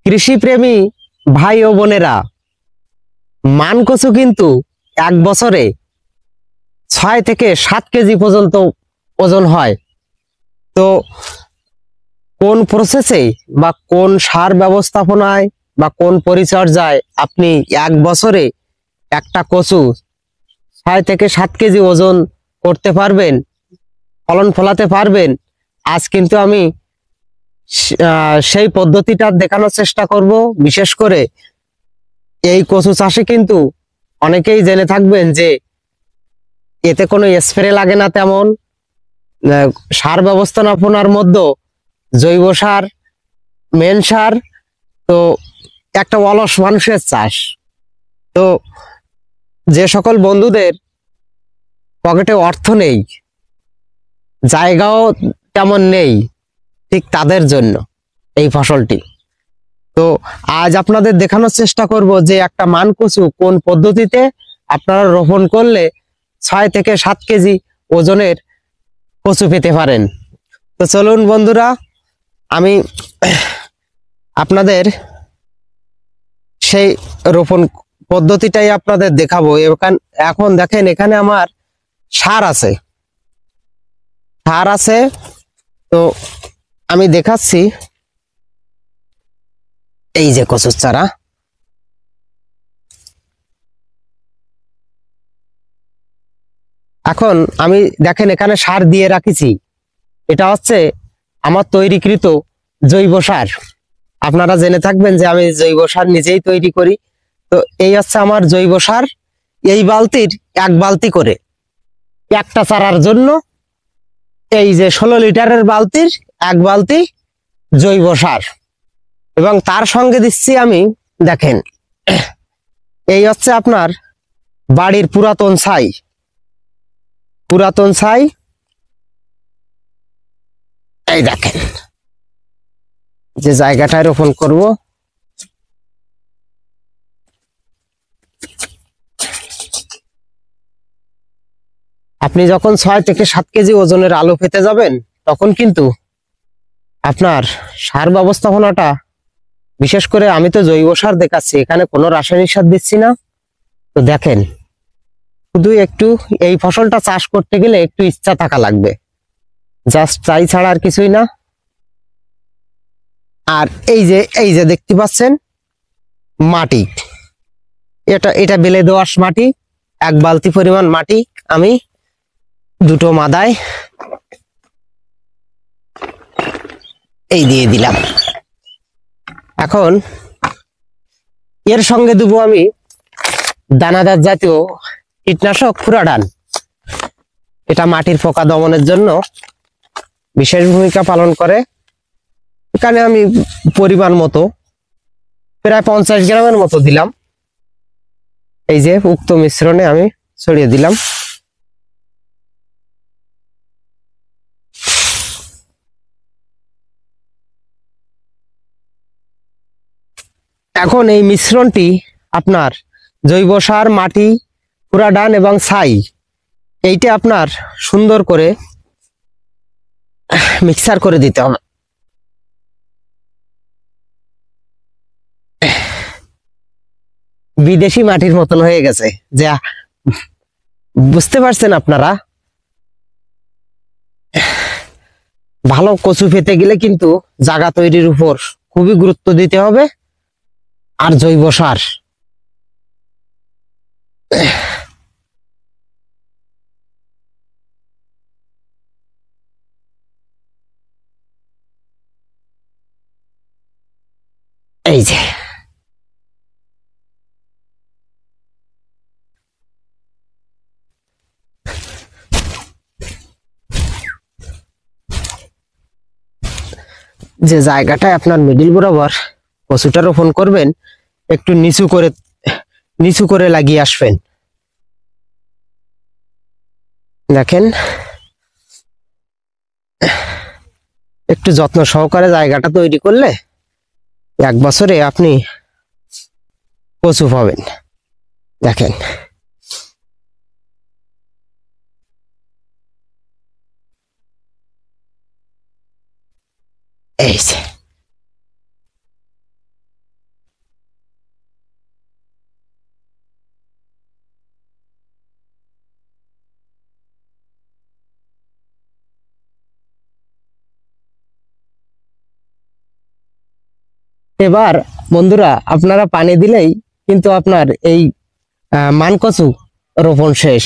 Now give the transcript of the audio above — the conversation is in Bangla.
কৃষিপ্রেমী ভাই ও বোনেরা, মান কচু কিন্তু এক বছরে 6 থেকে 7 কেজি পর্যন্ত ওজন হয়। তো কোন প্রসেসে বা কোন সার ব্যবস্থাপনায় বা কোন পরিচর্যায় আপনি এক বছরে একটা কচু 6 থেকে 7 কেজি ওজন করতে পারবেন, ফলন ফলাতে পারবেন, আজ কিন্তু আমি সেই পদ্ধতিটা দেখানোর চেষ্টা করব। বিশেষ করে এই কচু চাষে কিন্তু অনেকেই জেনে থাকবেন যে এতে কোনো স্প্রে লাগে না, তেমন সার ব্যবস্থাপনার মধ্যে জৈব সার, মেন সার। তো একটা অলস মানুষের চাষ। তো যে সকল বন্ধুদের পকেটে অর্থ নেই, জায়গাও তেমন নেই, ঠিক তাদের জন্য এই ফসলটি। তো আজ আপনাদের দেখানোর চেষ্টা করব যে একটা মান কচু কোন পদ্ধতিতে আপনারা রোপণ করলে 6 থেকে 7 কেজি ওজনের কচু পেতে পারেন। তো চলুন বন্ধুরা, আমি আপনাদের সেই রোপণ পদ্ধতিটাই আপনাদের দেখাবো। এখন দেখেন, এখানে আমার সার আছে। তো আমি দেখাচ্ছি, এই যে কচুর চারা। এখন আমি দেখেন এখানে সার দিয়ে রাখিছি, এটা হচ্ছে আমার তৈরিকৃত জৈব সার। আপনারা জেনে থাকবেন যে আমি জৈব সার নিজেই তৈরি করি। তো এই হচ্ছে আমার জৈব সার। এই বালতির 1 বালতি করে, একটা চারার জন্য এই যে 16 লিটারের বালতির 1 বালতি জৈব সার। এবং তার সঙ্গে দিচ্ছি আমি, দেখেন এই হচ্ছে আপনার বাড়ির পুরাতন ছাই। এই দেখেন যে জায়গাটায় রোপণ করব, আপনি যখন 6 থেকে 7 কেজি ওজনের আলু পেতে যাবেন, তখন কিন্তু আপনার সার ব্যবস্থাপনাটা, বিশেষ করে আমি তো জৈব সার দেখাচ্ছি, এখানে কোনো রাসায়নিক সার দিচ্ছি না। তো দেখেন, শুধু একটু এই ফসলটা চাষ করতে গেলে একটু ইচ্ছা থাকা লাগবে, জাস্ট চাই ছাড়া আর কিছুই না। আর এই যে দেখতে পাচ্ছেন মাটি, এটা বেলে দোআঁশ মাটি। 1 বালতি পরিমাণ মাটি আমি 2টো মাদায় এই দিয়ে দিলাম। এখন এর সঙ্গে দেবো আমি দানাদার জাতীয় কীটনাশক ফুরাডান। এটা মাটির পোকা দমনের জন্য বিশেষ ভূমিকা পালন করে। এখানে আমি পরিমাণ মতো প্রায় 50 গ্রামের মতো দিলাম। এই যে উক্ত মিশ্রণে আমি ছড়িয়ে দিলাম। এখন এই মিশ্রণটি আপনার জৈব সার, মাটি, ফুরাডান এবং ছাই, এইটা আপনার সুন্দর করে মিক্সার করে দিতে হবে। বিদেশি মাটির মতন হয়ে গেছে, যা বুঝতে পারছেন আপনারা। ভালো কচু পেতে গেলে কিন্তু জায়গা তৈরির উপর খুবই গুরুত্ব দিতে হবে, আর জৈব সার। এই যে যে জায়গাটায় আপনার মিডিল বরাবর কচুটা রোপণ করবেন, একটু নিচু করে লাগিয়ে আসবেন। দেখেন, একটু যত্ন সহকারে জায়গাটা তৈরি করলে এক বছরে আপনি কচু পাবেন। দেখেন, এই যে এবার বন্ধুরা আপনারা পানি দিলেই কিন্তু আপনার এই মান কচু রোপণ শেষ।